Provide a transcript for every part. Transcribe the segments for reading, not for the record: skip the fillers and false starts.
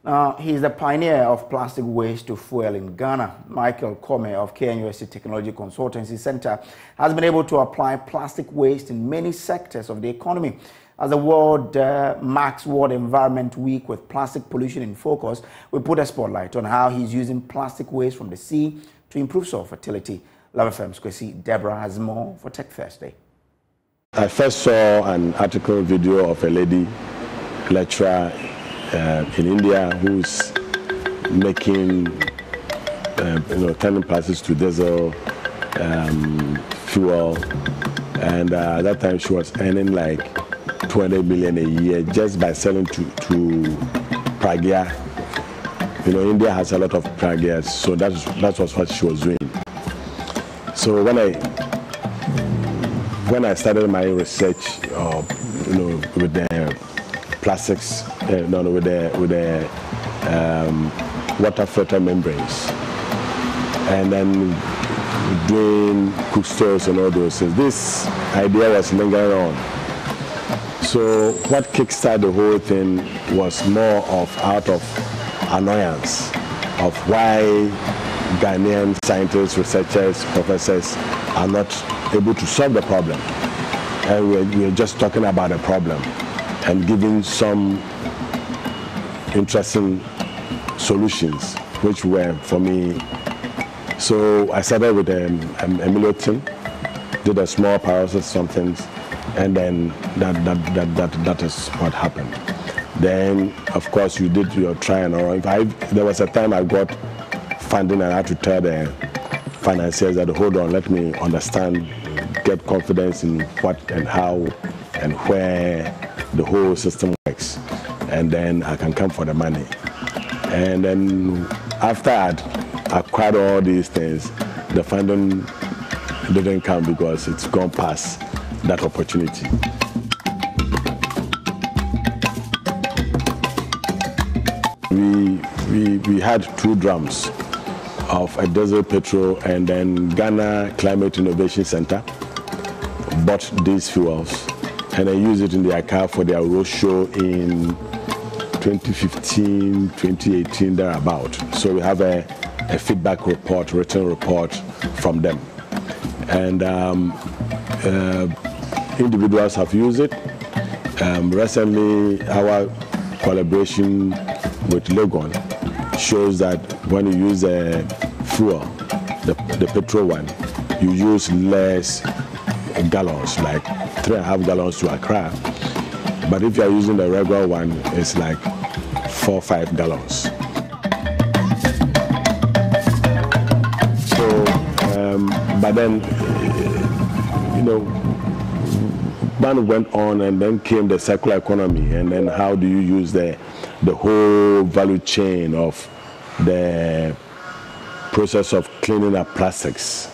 He is the pioneer of plastic waste to fuel in Ghana. Michael Commeh of KNUST Technology Consultancy Center has been able to apply plastic waste in many sectors of the economy. As the world marks World Environment Week with plastic pollution in focus, we put a spotlight on how he's using plastic waste from the sea to improve soil fertility. Love FM's Kwesi Deborah has more for Tech Thursday. I first saw an article video of a lady lecturer in India who's making, turning plastics to diesel fuel, and at that time she was earning like 200 million a year just by selling to pragya. India has a lot of pragyas, so that was what she was doing. So when I started my research, with the plastics, with the water filter membranes, and then doing cook stoves and all those things, this idea was lingering on. So what kickstarted the whole thing was more out of annoyance of why Ghanaian scientists, researchers, professors are not able to solve the problem. And we're just talking about a problem and giving some interesting solutions, which were for me. So I started with a million, did a small pyrolysis, some things, and then that is what happened. Then, of course, you did your try and error. There was a time I got funding and I had to tell the financiers that, hold on, let me understand, get confidence in what and how and where the whole system works, and then I can come for the money. And then after I acquired all these things, the funding didn't come because it's gone past that opportunity. We had 2 drums of a diesel petrol, and then Ghana Climate Innovation Center bought these fuels and I used it in their car for their roadshow in 2015, 2018, thereabout. So we have a feedback report, written report from them. And individuals have used it. Recently, our collaboration with Legon shows that when you use a fuel, the petrol one, you use less gallons, like 3.5 gallons to Accra. But if you are using the regular one, it's like 4 or 5 gallons. So, but then, one went on, and then came the circular economy, and then how do you use the whole value chain of the process of cleaning up plastics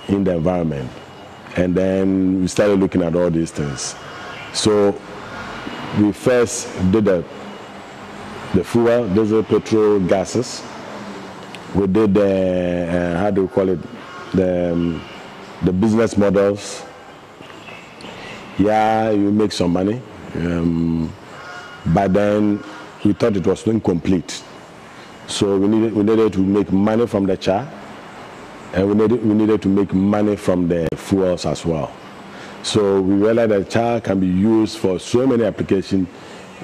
in the environment. And then we started looking at all these things. So we first did the fuel, diesel, petrol, gases. We did the, how do we call it, the business models. Yeah, you make some money, but then we thought it was incomplete. So we needed to make money from the char, and we needed to make money from the fuels as well. So we realized that char can be used for so many applications,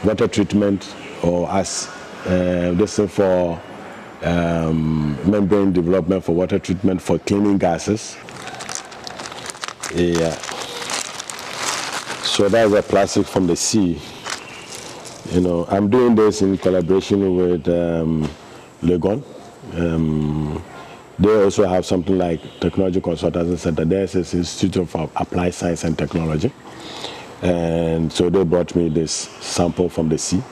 water treatment, or as this is for membrane development for water treatment, for cleaning gases. Yeah. So that's a plastic from the sea. I'm doing this in collaboration with Legon. They also have something like Technology Consultancy Center. There's this Institute of Applied Science and Technology. And so they brought me this sample from the sea.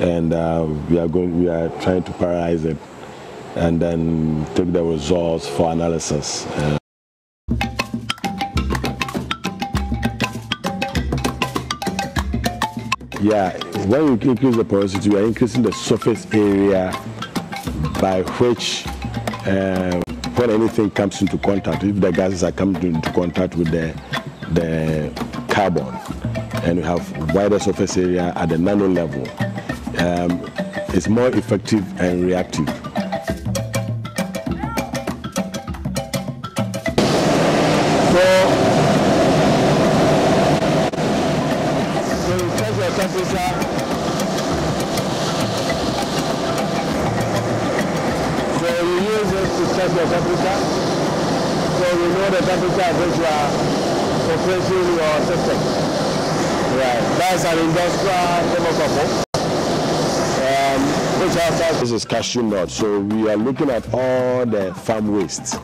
And we are trying to paralyze it and then take the results for analysis. Yeah, when you increase the porosity, you are increasing the surface area by which, when anything comes into contact, if the gases are coming into contact with the carbon, and you have wider surface area at the nano level, is more effective and reactive. So you check your temperature. So you use it to check your temperature. So you know the temperature at which you are operating your system. Right. That's an industrial thermocouple. This is cashew nut. So we are looking at all the farm waste.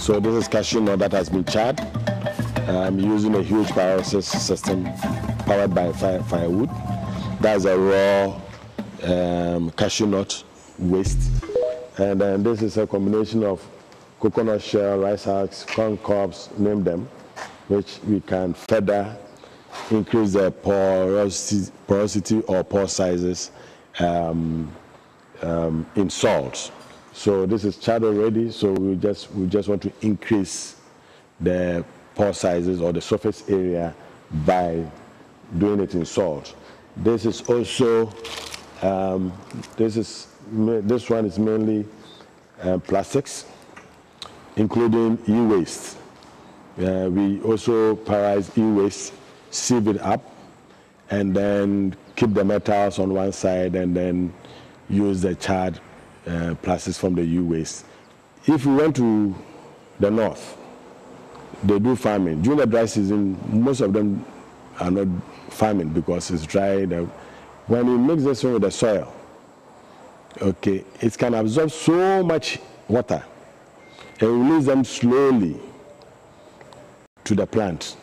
So this is cashew nut that has been charred. I'm using a huge pyrolysis system powered by firewood. That's a raw cashew nut waste. And then this is a combination of coconut shell, rice husks, corn cobs, name them, which we can further increase the porosity or pore sizes in salt. So this is charred already, so we just want to increase the pore sizes or the surface area by doing it in salt. This is also this one is mainly plastics, including e-waste. We also pyrolyze e-waste, sieve it up, and then keep the metals on one side, and then use the charred plastics from the e-waste. If we went to the north, they do farming. During the dry season, most of them are not farming because it's dry. When you mix this one with the soil, okay, it can absorb so much water and release them slowly to the plant.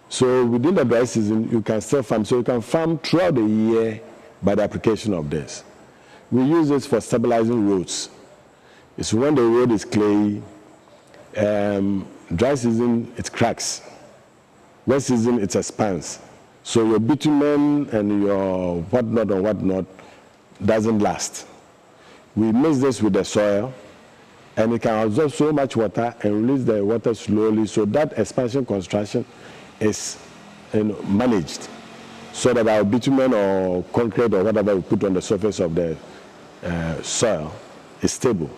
So within the dry season, you can still farm. So you can farm throughout the year by the application of this. We use this for stabilizing roads. It's when the road is clay, dry season, it cracks. Wet season, it expands. So your bitumen and your whatnot doesn't last. We mix this with the soil, and it can absorb so much water and release the water slowly, so that expansion construction is managed, so that our bitumen or concrete or whatever we put on the surface of the soil is stable.